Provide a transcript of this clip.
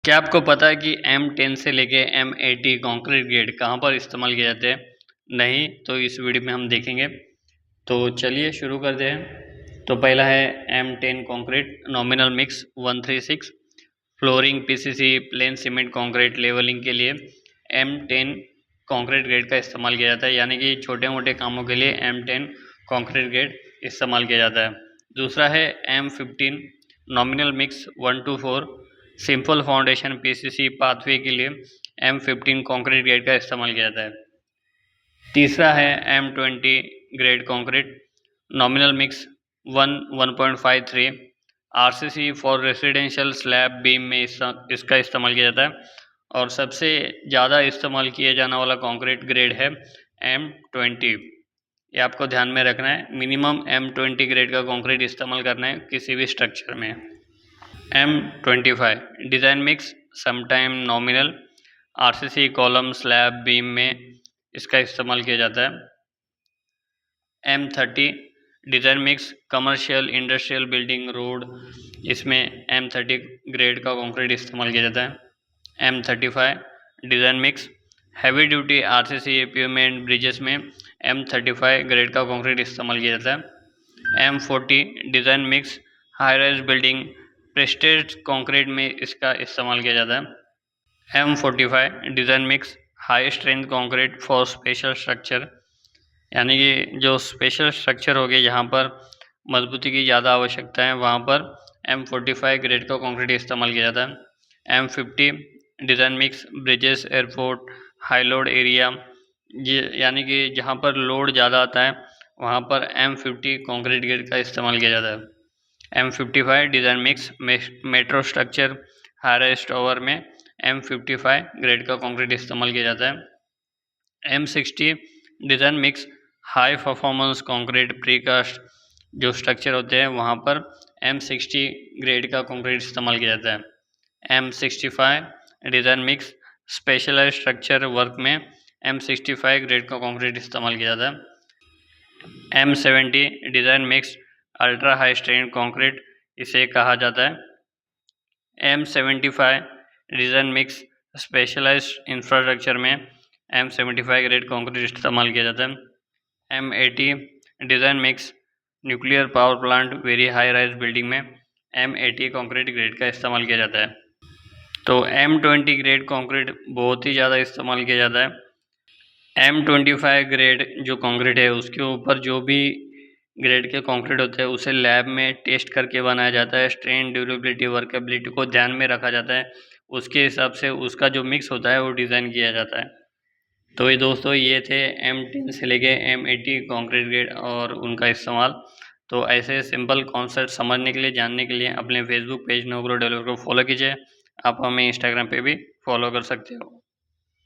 क्या आपको पता है कि M10 से लेके M80 कंक्रीट ग्रेड कहाँ पर इस्तेमाल किए जाते हैं? नहीं, तो इस वीडियो में हम देखेंगे। तो चलिए शुरू करते हैं। तो पहला है M10 concrete nominal mix 136 flooring PCC plain cement concrete leveling के लिए M10 कंक्रीट ग्रेड का इस्तेमाल किया जाता है, यानी कि छोटे मोटे कामों के लिए M10 कंक्रीट ग्रेड इस्तेमाल किया जाता है। दूसरा है M15 nominal mix 124 simple foundation PCC pathway के लिए M15 कंक्रीट ग्रेड का इस्तेमाल किया जाता है। तीसरा है M20 grade concrete nominal mix 1.53 RCC for residential slab beam में इसका इस्तेमाल किया जाता है। और सबसे ज़्यादा इस्तेमाल किया जाने वाला कंक्रीट ग्रेड है M20। ये आपको ध्यान में रखना है, मिनिमम M20 ग्रेड का कंक्रीट इस्तेमाल करना है किसी भी स्ट्रक्चर में। M25 design mix sometime nominal RCC column slab beam में इसका इस्तेमाल किया जाता है। M30 design mix commercial industrial building road, इसमें M30 ग्रेड का कंक्रीट इस्तेमाल किया जाता है। M35 design mix heavy duty RCC pavement bridges में M35 ग्रेड का कंक्रीट इस्तेमाल किया जाता है। M40 design mix high rise building prestige concrete में इसका इस्तेमाल किया जाता है। M45 design mix high strength concrete for special structure, यानी कि जो स्पेशल स्ट्रक्चर हो गए जहाँ पर मजबूती की ज़्यादा आवश्यकता है, वहाँ पर M45 ग्रेड का कंक्रीट इस्तेमाल किया जाता है। M50 design mix bridges airport high load area, यानी कि जहाँ पर लोड ज़्यादा आता है वहाँ पर M50 कंक्रीट ग्रेड का इस्तेमाल किया जाता है। M55 design mix metro structure high rise tower में M55 ग्रेड का कंक्रीट इस्तेमाल किया जाता है। M60 design mix high performance concrete precast जो स्ट्रक्चर होते हैं वहाँ पर M60 ग्रेड का कंक्रीट इस्तेमाल किया जाता है। M65 design mix specialized structure work में M65 ग्रेड का कंक्रीट इस्तेमाल किया जाता है। M70 design mix ultra high strength concrete इसे कहा जाता है। M75 design mix specialised infrastructure में M75 ग्रेड कंक्रीट इस्तेमाल किया जाता है। M80 design mix nuclear power plant very high rise building में M80 कंक्रीट ग्रेड का इस्तेमाल किया जाता है। तो M20 ग्रेड कंक्रीट बहुत ही ज़्यादा इस्तेमाल किया जाता है। M25 ग्रेड जो कंक्रीट है उसके ऊपर जो भी ग्रेड के कंक्रीट होते हैं उसे लैब में टेस्ट करके बनाया जाता है। स्ट्रेन ड्यूरेबिलिटी वर्केबिलिटी को ध्यान में रखा जाता है, उसके हिसाब से उसका जो मिक्स होता है वो डिज़ाइन किया जाता है। तो ये दोस्तों ये थे M10 से लेके M80 कंक्रीट ग्रेड और उनका इस्तेमाल। तो ऐसे सिंपल कॉन्सेप्ट समझने के लिए, जानने के लिए अपने फेसबुक पेज नोग्रो डेवलपर को फॉलो कीजिए। आप हमें इंस्टाग्राम पे भी फॉलो कर सकते हो।